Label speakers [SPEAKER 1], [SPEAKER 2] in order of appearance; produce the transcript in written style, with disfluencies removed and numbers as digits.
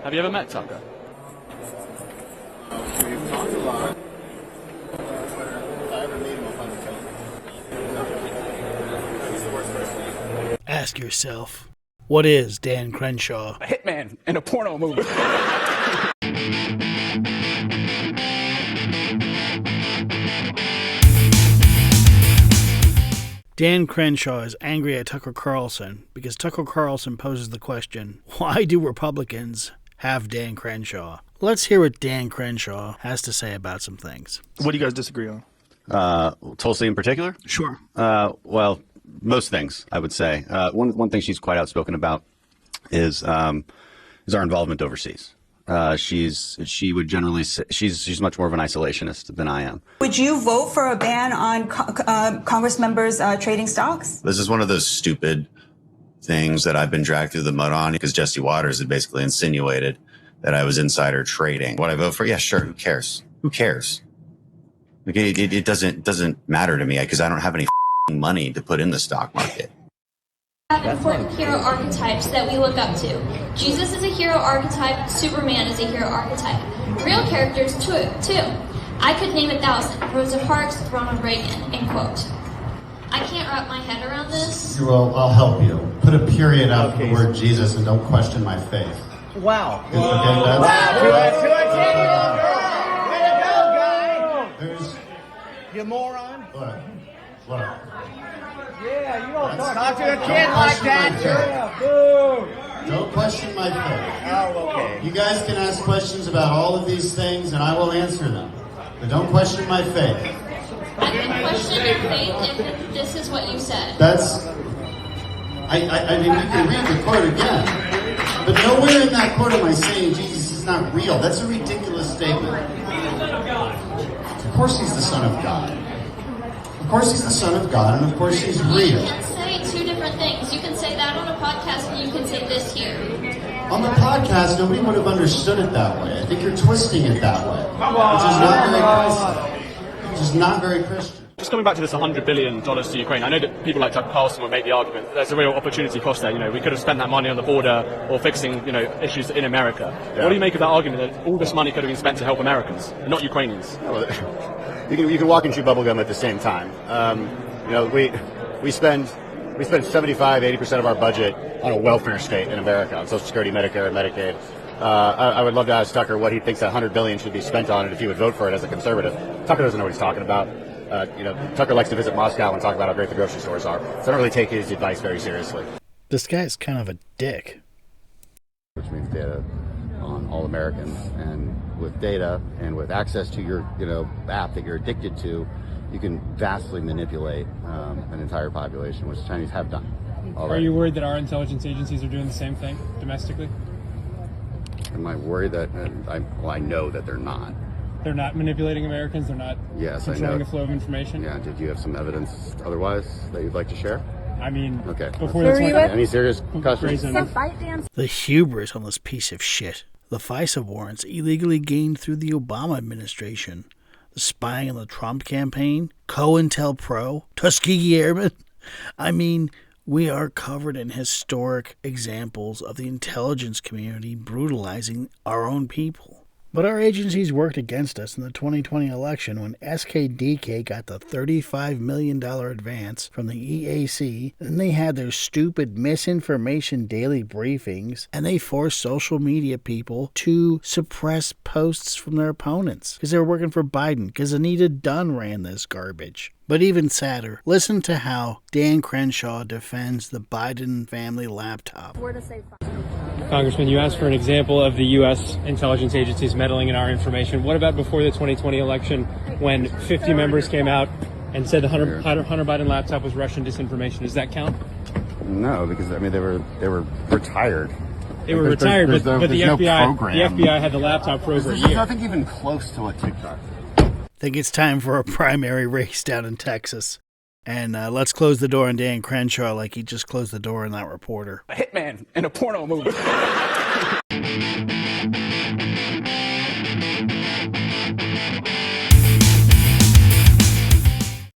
[SPEAKER 1] Have you ever met Tucker?
[SPEAKER 2] We've talked a lot. If I ever meet him, I'll find him. He's the worst person.
[SPEAKER 3] Ask yourself, what is Dan Crenshaw?
[SPEAKER 1] A hitman in a porno movie.
[SPEAKER 3] Dan Crenshaw is angry at Tucker Carlson because Tucker Carlson poses the question, why do Republicans have Dan Crenshaw? Let's hear what Dan Crenshaw has to say about some things.
[SPEAKER 4] What do you guys disagree on?
[SPEAKER 5] Tulsi in particular?
[SPEAKER 4] Sure.
[SPEAKER 5] Well, most things, I would say. One thing she's quite outspoken about is our involvement overseas. She would generally say she's much more of an isolationist than I am.
[SPEAKER 6] Would you vote for a ban on Congress members trading stocks?
[SPEAKER 2] This is one of those stupid things that I've been dragged through the mud on because Jesse Waters had basically insinuated that I was insider trading. What I vote for? Yeah, sure. Who cares? Who cares? Like, it doesn't matter to me because I don't have any money to put in the stock market.
[SPEAKER 7] Important hero archetypes that we look up to. Jesus is a hero archetype. Superman is a hero archetype. Real characters too. I could name 1,000. Rosa Parks, Ronald Reagan, end quote. I can't wrap my head around this.
[SPEAKER 8] Well, I'll help you. Put a period after the word Jesus and don't question my faith.
[SPEAKER 9] Wow.
[SPEAKER 8] Okay, that's,
[SPEAKER 9] Way to go, guy!
[SPEAKER 8] There's,
[SPEAKER 9] You moron.
[SPEAKER 8] look.
[SPEAKER 9] Yeah, you don't talk to a kid like that. Yeah, boo.
[SPEAKER 8] Don't question my faith.
[SPEAKER 9] Oh, okay.
[SPEAKER 8] You guys can ask questions about all of these things and I will answer them. But don't question my faith.
[SPEAKER 7] I can question your faith if this is what you said.
[SPEAKER 8] That's, I mean, you can read the quote again. But nowhere in that quote am I saying Jesus is not real. That's a ridiculous statement. Of course he's the Son of God. Of course he's the Son of God, and of course he's real.
[SPEAKER 7] You can say two different things. You can say that on a podcast, and you can say this here.
[SPEAKER 8] On the podcast, nobody would have understood it that way. I think you're twisting it that way, which is not very Christian. Which is not very Christian.
[SPEAKER 1] Just coming back to this $100 billion to Ukraine, I know that people like Tucker Carlson would make the argument that there's a real opportunity cost there. You know, we could have spent that money on the border or fixing, issues in America. Yeah. What do you make of that argument that all this money could have been spent to help Americans, and not Ukrainians?
[SPEAKER 5] Well, you can walk and chew bubblegum at the same time. We spend 75-80% of our budget on a welfare state in America, on Social Security, Medicare, and Medicaid. I would love to ask Tucker what he thinks that $100 billion should be spent on, and if he would vote for it as a conservative. Tucker doesn't know what he's talking about. Tucker likes to visit Moscow and talk about how great the grocery stores are. So I don't really take his advice very seriously.
[SPEAKER 3] This guy's kind of a dick.
[SPEAKER 5] Which means data on all Americans, and with data and with access to your app that you're addicted to, you can vastly manipulate an entire population, which the Chinese have done already.
[SPEAKER 10] Are you worried that our intelligence agencies are doing the same thing domestically?
[SPEAKER 5] Am I worried that I know that they're not.
[SPEAKER 10] They're not manipulating Americans? They're not controlling the flow of information?
[SPEAKER 5] Yeah. Did you have some evidence otherwise that you'd like to share?
[SPEAKER 10] I mean,
[SPEAKER 5] okay.
[SPEAKER 10] Before this one,
[SPEAKER 5] any serious questions?
[SPEAKER 3] The hubris on this piece of shit. The FISA warrants illegally gained through the Obama administration. The spying on the Trump campaign. COINTELPRO. Tuskegee Airmen. I mean, we are covered in historic examples of the intelligence community brutalizing our own people. But our agencies worked against us in the 2020 election when SKDK got the $35 million advance from the EAC, and they had their stupid misinformation daily briefings, and they forced social media people to suppress posts from their opponents because they were working for Biden, because Anita Dunn ran this garbage. But even sadder, listen to how Dan Crenshaw defends the Biden family laptop.
[SPEAKER 10] Congressman, you asked for an example of the U.S. intelligence agencies meddling in our information. What about before the 2020 election when 50 members came out and said the Hunter Biden laptop was Russian disinformation? Does that count?
[SPEAKER 5] No, because they were retired.
[SPEAKER 10] They were retired, but the FBI had the laptop for over a year.
[SPEAKER 5] There's nothing even close to what TikTok
[SPEAKER 3] I think it's time for a primary race down in Texas. And let's close the door on Dan Crenshaw like he just closed the door on that reporter.
[SPEAKER 1] A hitman in a porno movie.